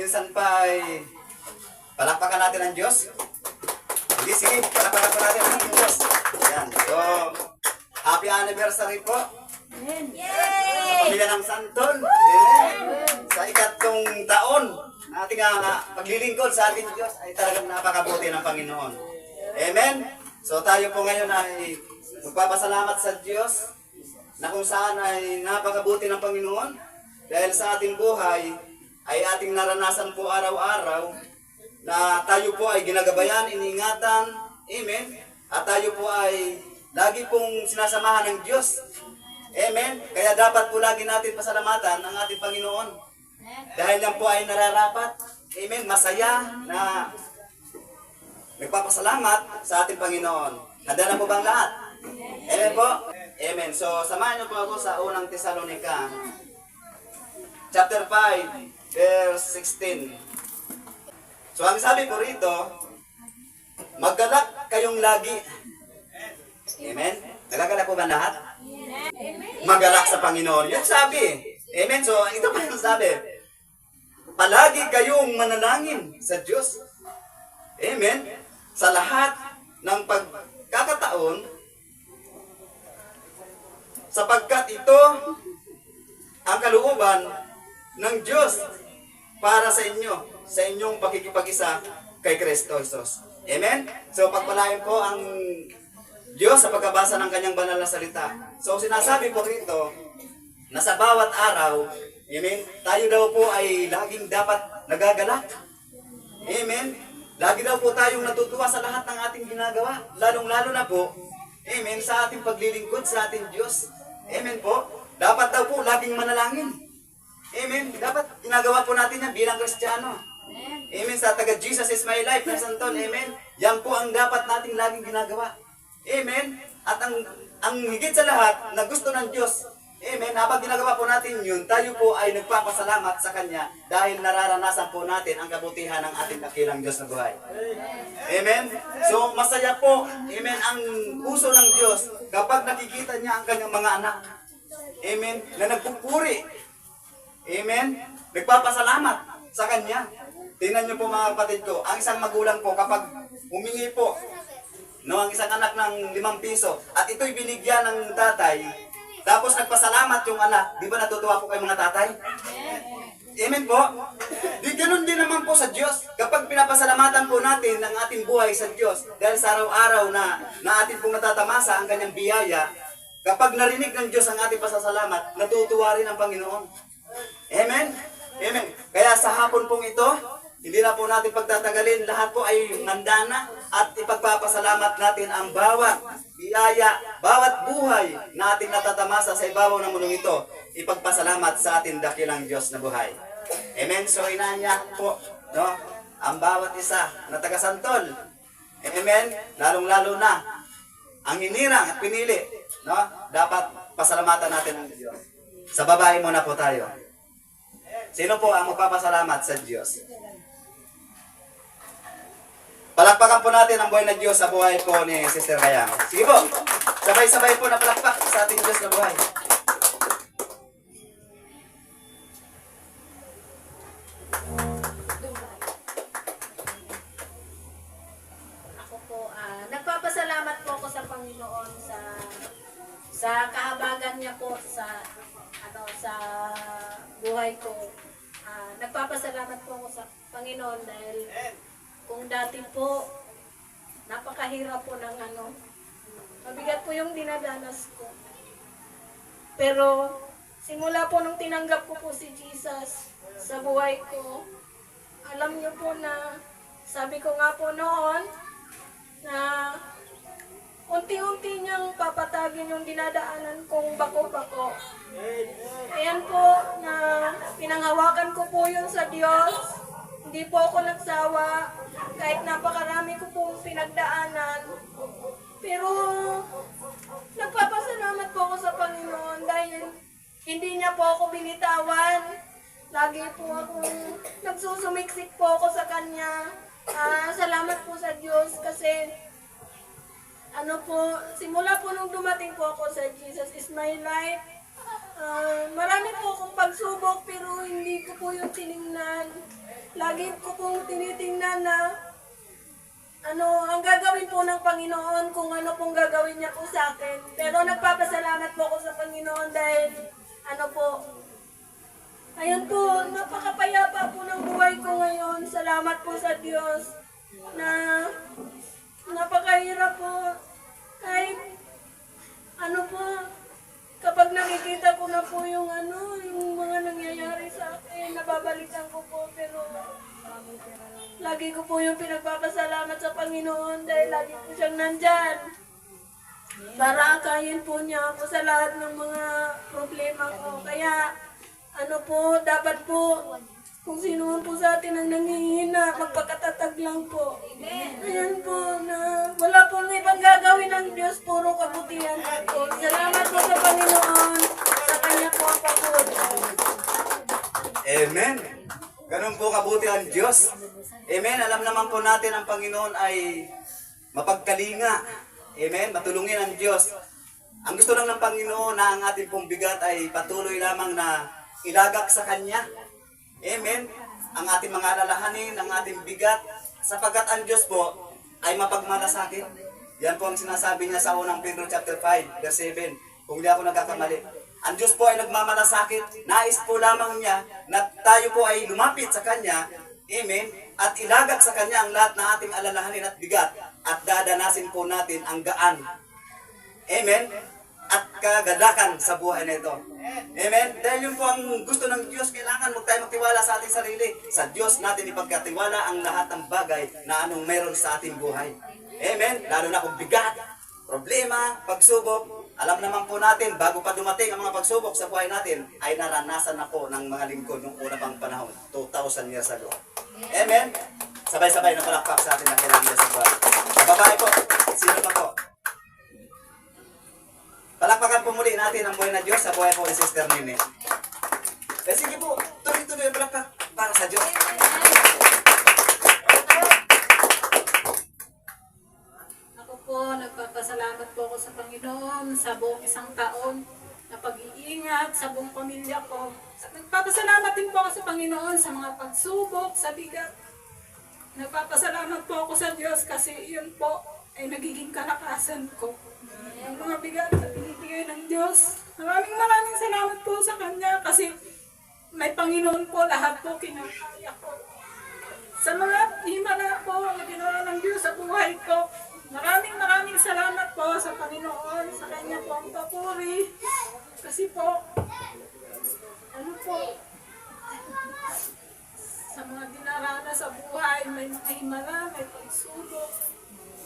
minsan pa ay palakpakan natin ang Diyos. Sige, palakpakan po natin ang Diyos. Yan. So, happy anniversary po. Pamilya ng Santon. Sa ikatlong taon na ating paglilingkod sa ating Diyos ay talagang napakabuti ng Panginoon. Amen? So tayo po ngayon ay magpapasalamat sa Diyos na kung saan ay napakabuti ng Panginoon dahil sa ating buhay ay ating naranasan po araw-araw na tayo po ay ginagabayan, iniingatan. Amen? At tayo po ay lagi pong sinasamahan ng Diyos. Amen? Kaya dapat po lagi natin pasalamatan ang ating Panginoon. Dahil yan po ay nararapat. Amen? Masaya na nagpapasalamat sa ating Panginoon. Handa na po bang lahat? Amen po? Amen. So, samahan niyo po ako sa unang Tesalonica, chapter 5, verse 16. So, ang sabi po rito, maggalak kayong lagi. Amen? Nagagalak po ba lahat? Magalak sa Panginoon. Yun sabi. Amen. So, ito pa yung sabi. Palagi kayong manalangin sa Diyos. Amen. Sa lahat ng pagkakataon, sapagkat ito ang kalooban ng Diyos para sa inyo, sa inyong pakikipag-isa kay Kristo Jesus. Amen. So, pagpalain po ang Diyos sa pagkabasa ng kanyang banal na salita. So, sinasabi po rito na sa bawat araw, amen, tayo daw po ay laging dapat nagagalak. Amen. Lagi daw po tayong natutuwa sa lahat ng ating ginagawa. Lalong-lalo na po, amen, sa ating paglilingkod sa ating Diyos. Amen po. Dapat daw po laging manalangin. Amen. Dapat ginagawa po natin yan bilang Kristiyano. Amen. Sa taga Jesus is my life, na Santon. Amen. Yan po ang dapat nating laging ginagawa. Amen. At ang higit sa lahat na gusto ng Diyos, amen, habang ginagawa po natin yun, tayo po ay nagpapasalamat sa Kanya dahil nararanasan po natin ang kabutihan ng ating dakilang Diyos na buhay. Amen. So, masaya po, amen, ang puso ng Diyos kapag nakikita niya ang kanyang mga anak. Amen. Na nagpupuri. Amen. Nagpapasalamat sa Kanya. Tingnan niyo po mga kapatid ko, ang isang magulang po kapag humingi po ang isang anak ng 5 piso at ito'y binigyan ng tatay, tapos nagpasalamat yung anak, di ba natutuwa po kayo mga tatay? Amen po. Di ganun din naman po sa Diyos. Kapag pinapasalamatan po natin ang ating buhay sa Diyos, dahil sa araw-araw na ating pong natatamasa ang kanyang biyaya, kapag narinig ng Diyos ang ating pasasalamat, natutuwa rin ang Panginoon. Amen? Amen. Kaya sa hapon pong ito, hindi na po natin pagtatagalin, lahat po ay handa na at ipagpapasalamat natin ang bawat biyaya, bawat buhay na ating natatamasa sa ibabaw ng mundong ito, ipagpasalamat sa ating dakilang Diyos na buhay. Amen? So inaanyahan po, no, ang bawat isa na taga-santol. Amen? Lalong-lalo na ang hinirang at pinili, no, dapat pasalamatan natin ang Diyos. Sa babae muna po tayo. Sino po ang magpapasalamat sa Diyos? Palakpakan po natin ang buhay na Diyos sa buhay po ni Sister Kayang. Sige po, sabay-sabay po na palakpak sa ating Diyos na buhay. Ako po, nagpapasalamat po ako sa Panginoon sa kahabagan niya po sa buhay ko. Nagpapasalamat po ako sa Panginoon dahil kung dati po, napakahirap po ng mabigat po yung dinadanas ko. Pero, simula po nung tinanggap ko po si Jesus sa buhay ko, alam niyo po na, sabi ko nga po noon, na unti-unti niyang papatagin yung dinadaanan kong bako-bako. Ayan po, na pinanghawakan ko po yun sa Diyos. Hindi po ako nagsawa, kahit napakarami ko pong pinagdaanan. Pero, nagpapasalamat po ako sa Panginoon dahil hindi niya po ako binitawan. Lagi po akong nagsusumiksik po ako sa Kanya. Salamat po sa Diyos kasi simula po nung dumating po ako sa Jesus is my life, marami po akong pagsubok pero hindi ko po yung tiningnan. lagi ko pong tinitingnan na ang gagawin po ng Panginoon, kung ano pong gagawin niya po sa akin. Pero nagpapasalamat po ako sa Panginoon dahil ayun po, napakapayapa po ng buhay ko ngayon. Salamat po sa Diyos na napakahirap po. Kahit kapag nakikita ko na po yung mga nangyayari sa akin, nababalikan ko po. Pero lagi ko po yung pinagpapasalamat sa Panginoon dahil lagi po siyang nandyan. Para akayin po niya ako sa lahat ng mga problema ko. Kaya dapat po, kung sino man po sa atin ang nanghihina, magpakatatag lang po. Ayan po, na wala pong ibang gagawin ng Diyos, puro kabutihan po. Salamat po sa Panginoon, sa Kanya po ang papuri. Amen. Ganun po kabuti ang Diyos. Amen. Alam naman po natin ang Panginoon ay mapagkalinga. Amen. Matulungin ang Diyos. Ang gusto lang ng Panginoon na ang ating pong bigat ay patuloy lamang na ilagak sa Kanya. Amen. Ang ating mga alalahanin, ang ating bigat, sapagkat ang Diyos po ay mapagmalasakit. Yan po ang sinasabi niya sa unang Pedro chapter 5, verse 7. Kung di ako nagkakamali. Ang Diyos po ay nagmamalasakit. Nais po lamang niya na tayo po ay lumapit sa Kanya. Amen. At ilagak sa Kanya ang lahat ng ating alalahanin at bigat. At dadanasin po natin ang gaan. Amen. At kagadakan sa buhay na ito. Amen. Dahil yun po ang gusto ng Diyos, kailangan tayo magtiwala sa ating sarili. Sa Diyos natin ipagkatiwala ang lahat ng bagay na anong meron sa ating buhay. Amen. Lalo na kung bigat, problema, pagsubok. Alam naman po natin, bago pa dumating ang mga pagsubok sa buhay natin, ay naranasan na po ng mga lingkod noong una pang panahon, 2,000 years ago. Amen. Sabay-sabay na palakpak sa atin na kailangan niya sa buhay. Sa babae po, sino pa po? Palakpakan po muli natin ang buhay na Diyos sa buhay po ni Sister Nini. Sige po, tuloy-tuloy ang palakpak para sa Diyos. Ako po, nagpapasalamat po ako sa Panginoon sa buong isang taon na pag-iingat sa buong pamilya ko. Nagpapasalamat din po ako sa Panginoon sa mga pagsubok, sa bigat. Nagpapasalamat po ako sa Diyos kasi yun po ay nagiging kalakasan ko. Ang mga bigat na binibigay ng Diyos. Maraming salamat po sa Kanya kasi may Panginoon po, lahat po kinakaya ko. Sa mga himala po na ginawa ng Diyos sa buhay ko, maraming salamat po sa Panginoon, sa Kanya po ang papuri. Kasi po, sa mga dinaranas sa buhay, may mga himala, may pagsubok.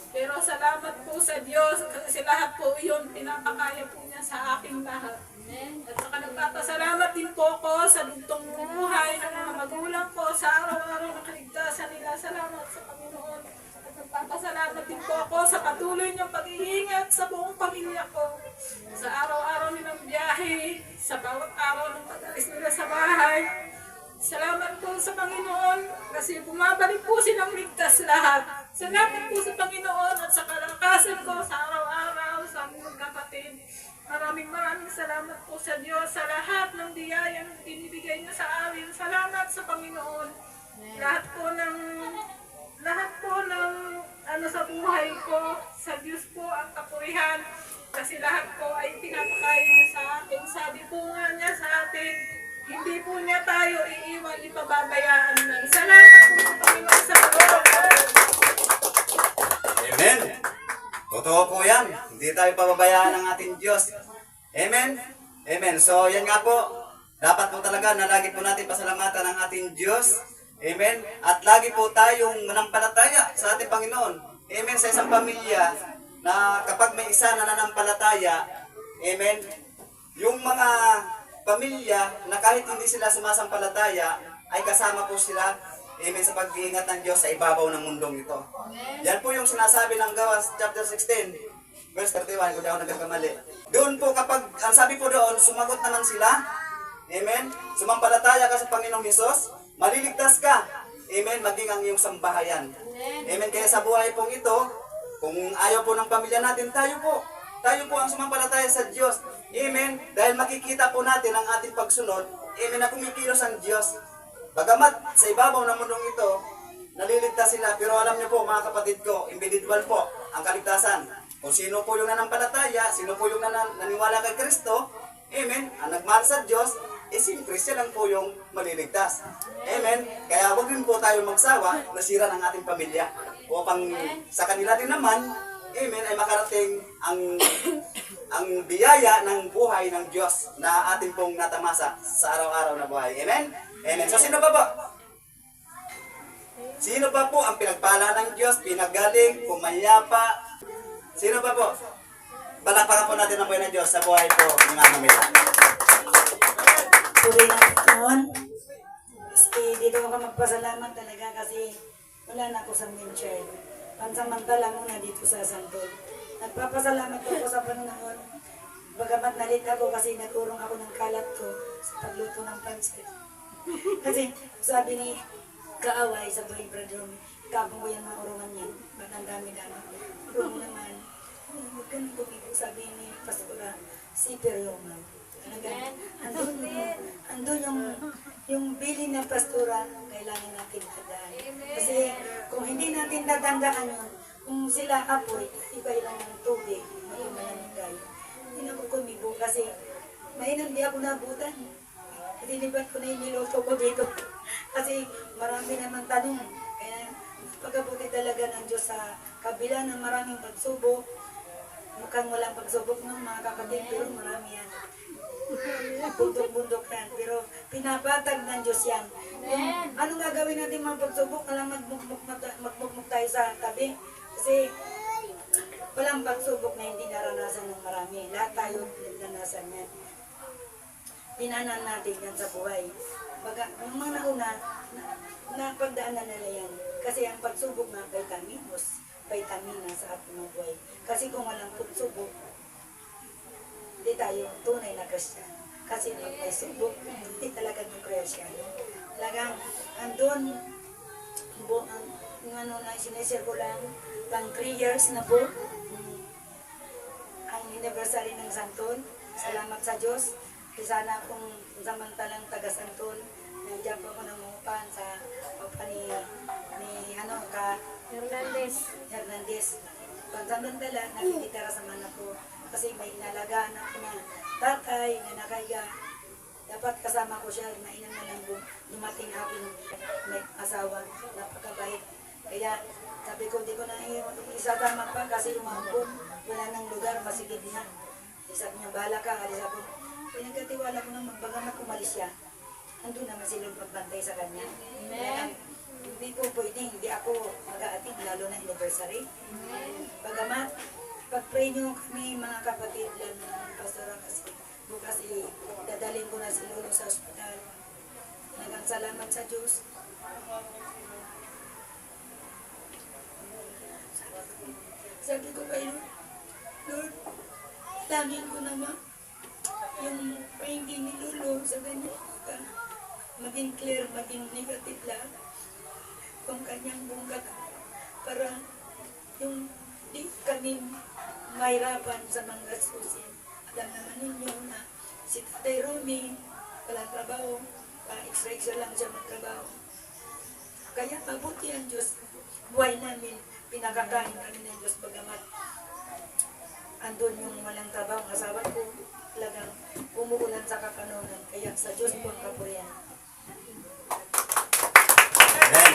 Pero salamat po sa Diyos kasi lahat po yun, pinapakaya po niya sa aking lahat. At saka nagpapasalamat din po ako sa dugtong buhay ng mga magulang ko sa araw-araw na kaligtasan nila. Salamat sa Panginoon. At nagpapasalamat din po ako sa patuloy niyang pag-iingat sa buong pamilya ko. Sa araw-araw nilang biyahe, sa bawat araw ng pag-alis nila sa bahay. Salamat po sa Panginoon kasi bumabalik po silang ligtas lahat. Salamat po sa Panginoon at sa kalakasan ko sa araw-araw sa aming magkapatid. Maraming salamat po sa Diyos sa lahat ng biyayang binibigay niya sa amin. Salamat sa Panginoon. Lahat po ng sa buhay ko, sa Diyos po ang kapurihan. Kasi lahat po ay pinapakain niya sa atin. Sabi po nga niya sa atin, hindi po niya tayo iiwan, ipababayaan na. Salamat po sa Panginoon sa Lord. Amen. Totoo po yan. Hindi tayo pababayaan ng ating Diyos. Amen. Amen. So, yan nga po. Dapat po talaga na lagi po natin pasalamatan ang ating Diyos. Amen. At lagi po tayong manampalataya sa ating Panginoon. Amen. Sa isang pamilya na kapag may isa na nanampalataya, amen, yung mga pamilya na kahit hindi sila sumasampalataya, ay kasama po sila, amen, sa pag-iingat ng Diyos sa ibabaw ng mundong ito. Yan po yung sinasabi ng Gawas chapter 16, verse 31, kung di ako nagkakamali. Doon po kapag, ang sabi po doon, sumagot naman sila, amen, sumampalataya ka sa Panginoong Hesus, maliligtas ka, amen, maging ang iyong sambahayan. Amen, kaya sa buhay pong ito, kung ayaw po ng pamilya natin, tayo po ang sumampalataya sa Diyos. Amen. Dahil makikita po natin ang ating pagsunod. Amen. Na kumikilos ang Diyos. Bagamat sa ibabaw ng mundong ito, naliligtas sila, pero alam niyo po mga kapatid ko, individual po ang kaligtasan. Kung sino po yung nanampalataya, sino po yung naniwala kay Kristo, amen, ang nagmahal sa Diyos, siyempre siya lang po yung maliligtas. Amen. Kaya huwag din po tayo magsawa, nasira ng ating pamilya. Upang sa kanila din naman, amen, ay makarating ang biyaya ng buhay ng Diyos na ating pong natamasa sa araw-araw na buhay. Amen? Amen. So sino pa po? Sino pa po ang pinagpala ng Diyos, pinagaling, pumayapa? Sino pa po? Palakpakan po natin ang buhay ng Diyos sa buhay po ng mga Camila. Tuloy na noon. Kasi dito ako magpasalamat talaga kasi wala na ako sa wheelchair. Pansamantala muna dito sa Santol. Nagpapasalamat ako sa Panginoon. Bagamat nalit ako kasi nagurong ako ng kalat ko sa pagluto ng pansit. Kasi sabi ni Kaaway sa buhay brother, kapong ko yan mga urungan yan. Ba't ang dami-dami? Urong naman. Huwag ka nang bumibig, sabi ni Pastora, si Peryoman. Andun yung bilin ng pastora, kailangan natin tandaan. Kasi kung hindi natin tatandaan yun, kung sila apoy, iba lang ng tubig, may malamig tayo. Hindi na ako kumibo kasi mainam di ako nabutan. Dinibat ko na yung niluto ko dito. Kasi marami naman tanong. Kaya pagkabuti talaga ng Diyos sa kabila ng maraming pagsubok. Mukhang walang pagsubok ng mga kapatid, pero marami yan. Bundok-bundok yan. Pero pinapatag ng Diyos yan. Anong gagawin natin mga pagsubok? Alam magmukmuk tayo sa tabi. Kasi walang pagsubok na hindi naranasan ng marami. Lahat tayo naranasan yan. Dinanan natin yan sa buhay. Baga, yung mga nauna, napagdaanan nila yan. Kasi ang pagsubok na vitamina sa ating mga buhay. Kasi kung walang pagsubok, hindi tayo tunay na Christian. Kasi pag may subok, hindi talaga ng Christian. Talagang, andun, yung ano na sinesir ko lang, pang 3 years na po, ang anniversary ng Santol. Salamat sa Diyos. Sana kung samantalang taga-Santol, nandiyan po ako nangungupahan sa papa ni Hernandez. Pansamantala, nakikitara sa mana ko. Kasi may inalagaan ako na tatay na nakaiga. Dapat kasama ko siya, mainam na lang dumating aking may asawa, napakabait. Kaya sabi ko, di ko na isasama pa kasi umambon. Wala nang lugar, masigid na. Sabi niya, bahala ka, alis ako. Pinagkatiwala ko naman, bagamat umalis siya, andun naman silang pagbantay sa kanya. Amen. Hindi po pwede, hindi ako mag-aating, lalo na anniversary. Bagamat, pag-pray niyo kami mga kapatid, lalo na pastora kasi bukas dadalhin ko na si Lolo sa ospital. Nagang salamat sa Diyos. Sabi ko kay Lord, langin ko naman yung paingin ni Lolo sa kanya, maging clear, maging negative lang kung kanyang bungkat para yung di kami mahirapan sa mga gastusin. Alam naman ninyo na si Tatay Romy walang trabaho, extra lang siya magtrabaho. Kaya mabuti ang Diyos, buhay namin, pinakakain kami ng Diyos bagamat andun yung walang trabaho ang asawa ko, talagang umuulan sa kapanonan. Kaya sa Diyos po ang kapurihan. Amen.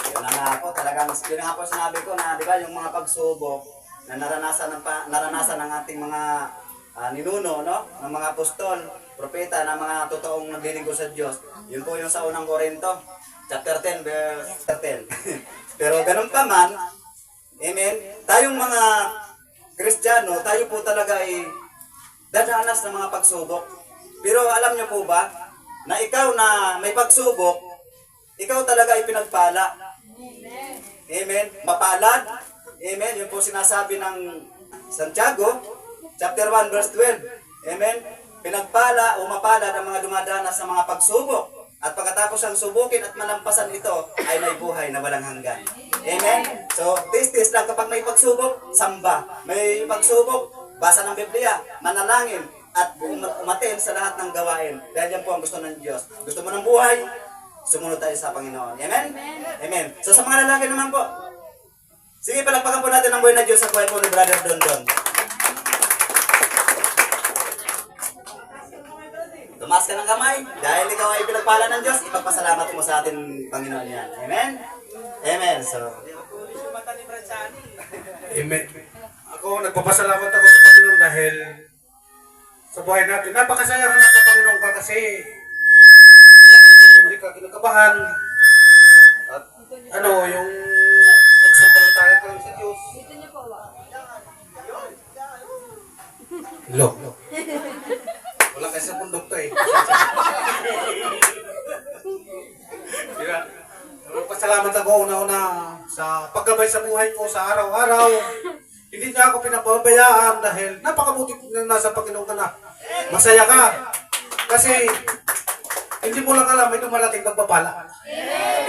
Yun na nga po, talagang yun na nga po sinabi ko na, di ba, yung mga pagsubok na naranasan ng ating mga ninuno, no? Ng mga apostol, propeta, ng mga totoong naglilingkod sa Diyos. Yun po yung sa unang Korinto, chapter 10, verse 10. Pero ganun pa man, amen, tayong mga Kristiyano, tayo po talaga ay dadanas ng mga pagsubok. Pero alam niyo po ba, na ikaw na may pagsubok, ikaw talaga ay pinagpala. Amen. Amen. Mapalad. Amen. Yun po sinasabi ng Santiago, chapter 1, verse 12. Amen. Pinagpala o mapalad ang mga dumadanas sa mga pagsubok. At pagkatapos ang subukin at malampasan ito, ay may buhay na walang hanggan. Amen? So, tis lang kapag may pagsubok, samba. May pagsubok, basa ng Biblia, manalangin, at umaten sa lahat ng gawain. Dahil yan po ang gusto ng Diyos. Gusto mo ng buhay, sumunod tayo sa Panginoon. Amen? Amen. So sa mga lalaki naman po, sige, palakpakan po natin ang buhay na Diyos sa buhay po ni Brother Dondon. Tumaas ka ng kamay, dahil ikaw ay pinagpala ng Diyos, ipagpasalamat mo sa atin, Panginoon yan. Amen? Amen. So, Amen. Ako, nagpapasalamat ako sa Panginoon dahil sa buhay natin. Napakasaya ka na sa Panginoon ka kasi hindi ka kinakabahan. At yung pagsampalataya ka lang sa Diyos. Lo. Wala kasi sa bundok to eh. Kaya, pasalamat ako una-una sa paggabay sa buhay ko sa araw-araw. Hindi niya ako pinababayaan dahil napakabuti na nasa Panginoon ka na. Masaya ka. Kasi hindi mo lang alam may dumarating pagpapala.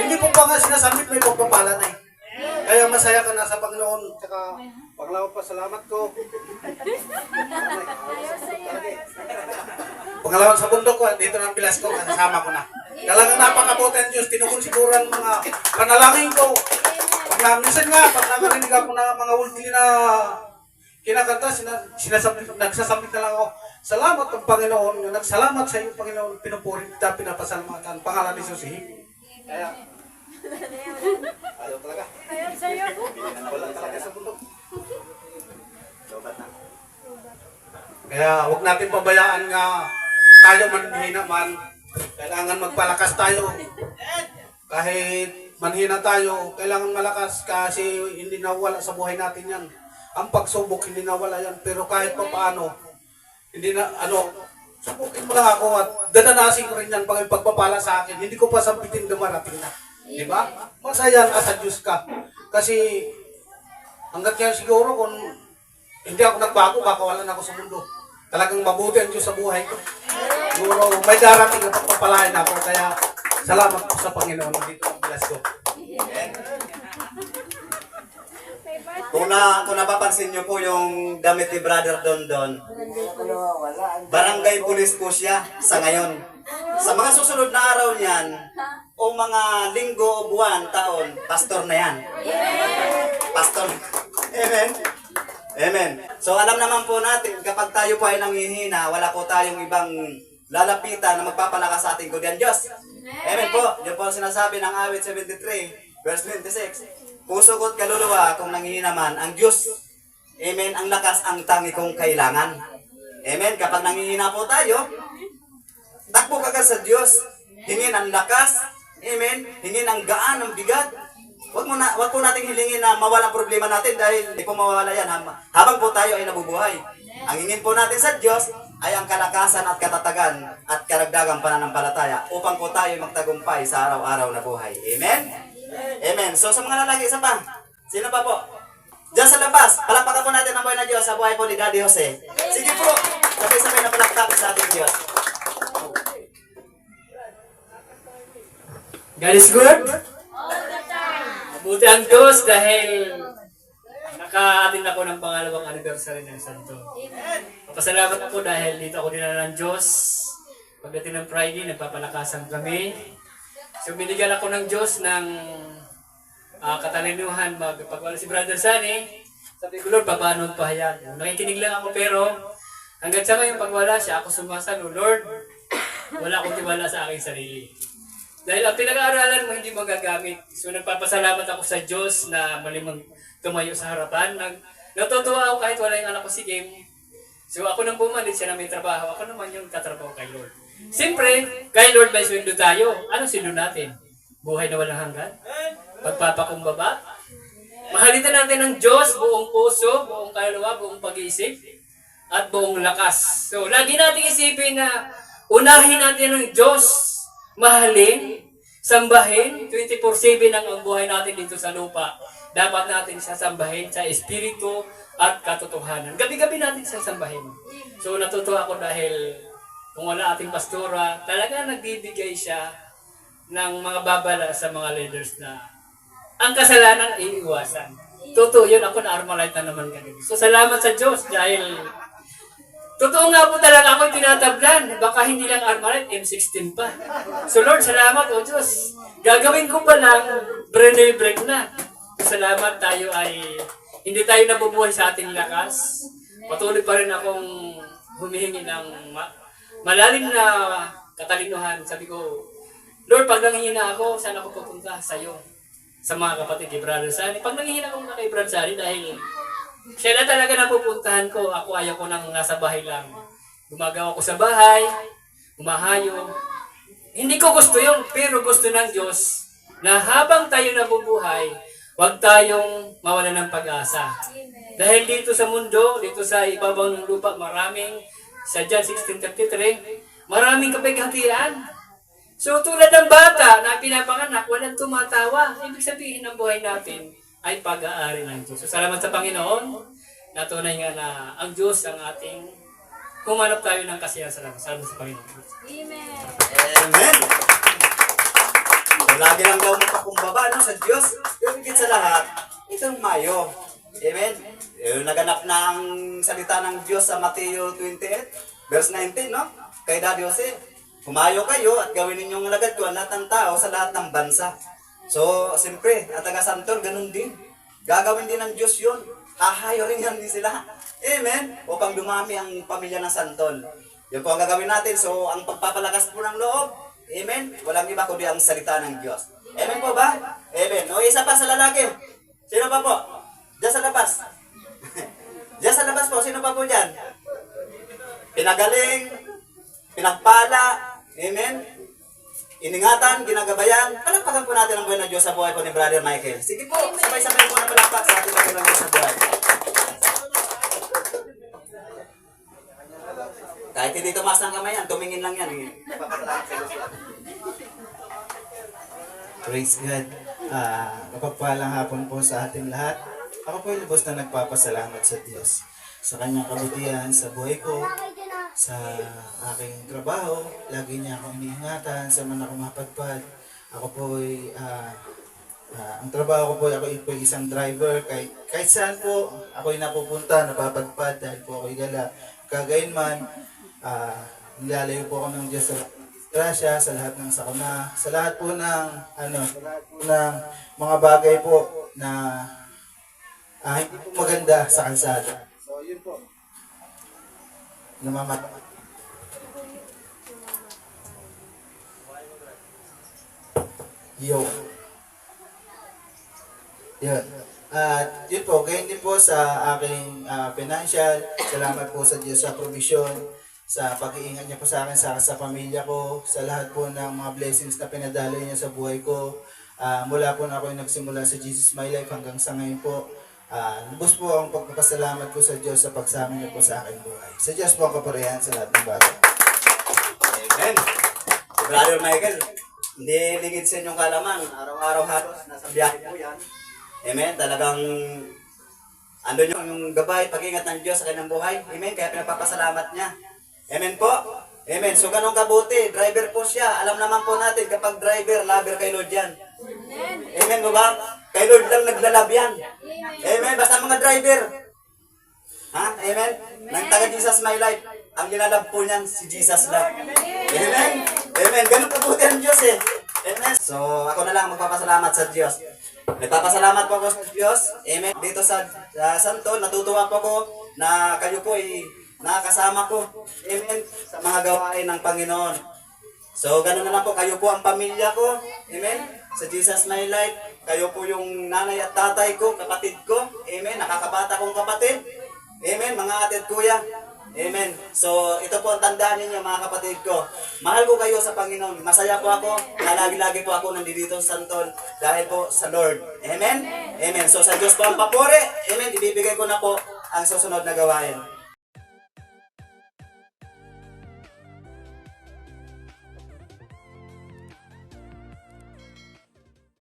Hindi po pa nga sinasabit may pagpapala na eh. Kaya masaya ka na sa Panginoon. Tsaka pangalawa pa salamat ko. Pangalawa sa bundok ko, dito ng pilas ko, kasama ko na. Talagang napakabuti ang Diyos. Tinugon siguro ang mga panalangin ko. Minsan nga, pag nakarinig ako na mga ultili na kinakanta, nagsasabit na lang ako, salamat ang Panginoon, nagsalamat sa iyo Panginoon, pinupuri kita, pinapasalamatan, pangalan ni Jesus. Kaya, ayaw talaga. Wala talaga sa bundok. Kaya huwag natin pabayaan nga tayo manhina man. Kailangan magpalakas tayo. Kahit manhina tayo, kailangan malakas kasi hindi nawala sa buhay natin yan. Ang pagsubok hindi nawala yan. Pero kahit pa paano, hindi na, subukin mo lang ako at dadanasin ko rin yan pag pagpapala sa akin. Hindi ko pa sampitin dumarating na. Di ba? Masaya ka sa Diyos ka. Kasi hanggat kaya siguro kung hindi ako nagbago, baka wala na ako sa mundo. Talagang mabuti ang Diyos sa buhay ko. Siguro may darating na pagpapalain ako. Kaya salamat po sa Panginoon. Dito ang bilas ko. kung napapansin niyo po yung damit ni Brother Dondon, barangay police po siya sa ngayon. Sa mga susunod na araw niyan, o mga linggo o buwan, taon, pastor na yan. Pastor. Amen. Amen. So alam naman po natin, kapag tayo po ay nanghihina, wala po tayong ibang lalapitan na magpapalakas sa ating kundi ang Diyos. Amen po. Yan po ang sinasabi ng awit 73, verse 26. Puso ko't kaluluwa kung nanghihina man ang Diyos. Amen. Ang lakas ang tangi kong kailangan. Amen. Kapag nanghihina po tayo, takbo ka sa Diyos. Hingin ang lakas. Amen. Hingin ang gaan, ang bigat. Wag po nating hilingin na mawala ang problema natin dahil hindi po mawawala yan habang po tayo ay nabubuhay. Ang hingin po natin sa Diyos ay ang kalakasan at katatagan at karagdagang pananampalataya upang po tayo magtagumpay sa araw-araw na buhay. Amen? Amen. So sa mga lalaki, isa pa. Sino pa po? Diyan sa labas, palakpakan po natin ang buhay na Diyos sa buhay po ni Daddy Jose. Sige po, sabay-sabay na palakpak sa ating Diyos. God is good. Mabuti ang Diyos dahil naka-atin ako ng pangalawang anniversary ng Santo. Papasalamat ako dahil dito ako dinala ng Diyos. Pagdating ng Friday, nagpapalakasan kami. So binigyan ako ng Diyos ng katalinuhan pagwala si Brother Sunny. Sabi ko, Lord, paano pahayag? Nakikinig lang ako pero hanggang sa ngayon pagwala siya, ako sumasalo, Lord, wala akong tiwala sa aking sarili. Dahil ang pinag-aaralan mo hindi magagamit. So nagpapasalamat ako sa Diyos na malimang tumayo sa harapan. Natutuwa ako kahit wala yung anak ko si Kim. So ako nang bumalik siya na may trabaho. Ako naman yung katrabaho kay Lord. Siyempre, kay Lord may sweldo tayo. Anong sweldo natin? Buhay na walang hanggan? Pagpapakumbaba? Mahalitan natin ng Diyos, buong puso, buong kaluluwa, buong pag-iisip, at buong lakas. So lagi natin isipin na unahin natin ng Diyos. Mahalin, sambahin, 24/7 ang buhay natin dito sa lupa. Dapat natin siya sambahin sa espiritu at katotohanan. Gabi-gabi natin siya sambahin. So natutuwa ako dahil kung wala ating pastora, talaga nagbibigay siya ng mga babala sa mga leaders na ang kasalanan ay iiwasan. Totoo yun, ako na Armalite na naman ganun. So salamat sa Diyos dahil Totoo nga po talaga ako'y tinatablan. Baka hindi lang Armalite, M16 pa. So Lord, salamat o Diyos. Gagawin ko pa lang, break na. Salamat tayo ay hindi tayo nabubuhay sa ating lakas. Patuloy pa rin akong humihingi ng malalim na katalinuhan. Sabi ko, Lord, pag nanghihina ako, saan ako pupunta? Sa'yo. Sa mga kapatid kay Brother Sani. Pag nanghihina ako kay Brother Sani dahil siya na talaga napupuntahan ko. Ako ayaw ko nang nasa bahay lang. Gumagawa ko sa bahay, humahayo. Hindi ko gusto yun, pero gusto ng Diyos na habang tayo nabubuhay, huwag tayong mawala ng pag-asa. Dahil dito sa mundo, dito sa ibabaw ng lupa, maraming, sa John 16:33, maraming kapighatian. So tulad ng bata na pinapanganak, walang tumatawa. Ibig sabihin ng buhay natin ay pag-aari ng Diyos. So salamat sa Panginoon. Natunay nga na ang Diyos ang ating humanap tayo ng kasiyahan. Salamat sa Panginoon. Amen. Lagi lang daw makakumbaba no, sa Diyos. Yung higit sa lahat, itong Mayo. Amen. Yung naganap na ang salita ng Diyos sa Mateo 28, verse 19, no? Kay Daddy Jose, humayo kayo at gawin ninyong lagad ko ang lahat ng tao sa lahat ng bansa. So, siyempre, at taga Santol, ganun din. Gagawin din ng Diyos yun. Hahayo rin yan din sila. Amen. Upang dumami ang pamilya ng Santol. Yun po ang gagawin natin. So, ang pagpapalakas po ng loob, amen, walang iba kundi ang salita ng Diyos. Amen po ba? Amen. O, isa pa sa lalaki. Sino pa po? Diyan sa labas. Diyan sa labas po. Sino pa po dyan? Pinagaling, pinagpala, amen, iningatan, ginagabayan. Palakpakan po natin ang buhay ng Diyos sa buhay po ni Brother Michael. Sige po, sabay-sabay po na palakpak sa ating buhay ng Diyos sa buhay. Kahit hindi tumaas ng kamay yan, tumingin lang yan. Praise God. Kapagpalang hapon po sa ating lahat. Ako po lubos na nagpapasalamat sa Diyos sa kanyang kabutihan sa buhay ko, sa aking trabaho. Lagi niya akong iniingatan sa man ako mapadpad. Ako po ang trabaho ko po, ako po isang driver. Kahit saan po ako'y napupunta, napapadpad dahil po ako'y gala. Kagayon man, nilalayo po ako ng Diyos sa grasya, sa lahat ng sakuna, sa lahat po ng mga bagay po na hindi po maganda sa kalsada. So, yun po. Namamat. Yo. Yun. At yun po, gayon din po sa aking financial. Salamat po sa Diyos sa provision, sa pag-iingat niya po sa akin, sa pamilya ko, sa lahat po ng mga blessings na pinadaloy niya sa buhay ko. Mula po na ako nagsimula sa Jesus My Life hanggang sa ngayon po. Lubos po ang pagpapasalamat ko sa Diyos sa pagsama niya po sa aking buhay. Sa Diyos po ang kapurihan sa lahat ng bagay. Amen. Brother Michael, hindi ligid sa inyong kalaman. Araw-araw halos, nasa biyahe po yan. Amen. Talagang andun yung gabay, pag-ingat ng Diyos sa kanyang buhay. Amen. Kaya pinapapasalamat niya. Amen po. Amen. So ganun kabuti. Driver po siya. Alam naman po natin kapag driver, lover kay Lord yan. Amen mo ba? Kay Lord lang naglalab yan. Amen. Basta mga driver. Ha? Amen. Nang taga Jesus My Life. Ang ginalab po niyan si Jesus lang. Amen. Amen. Ganun kabuti ang Diyos eh. Amen. So ako na lang magpapasalamat sa Diyos. Nagpapasalamat po ako sa Diyos. Amen. Dito sa Santo, natutuwa po ako na kayo po ay nakakasama ko. Amen. Sa mga gawain ng Panginoon. So, gano'n na lang po. Kayo po ang pamilya ko. Amen. Sa Jesus My Life. Kayo po yung nanay at tatay ko, kapatid ko. Amen. Nakakabata kong kapatid. Amen. Mga ate at kuya. Amen. So, ito po ang tandaan ninyo mga kapatid ko. Mahal ko kayo sa Panginoon. Masaya po ako na lagi-lagi po ako nandito sa Santol dahil po sa Lord. Amen? Amen. So, sa Diyos po ang papuri. Amen. Ibibigay ko na po ang susunod na gawain.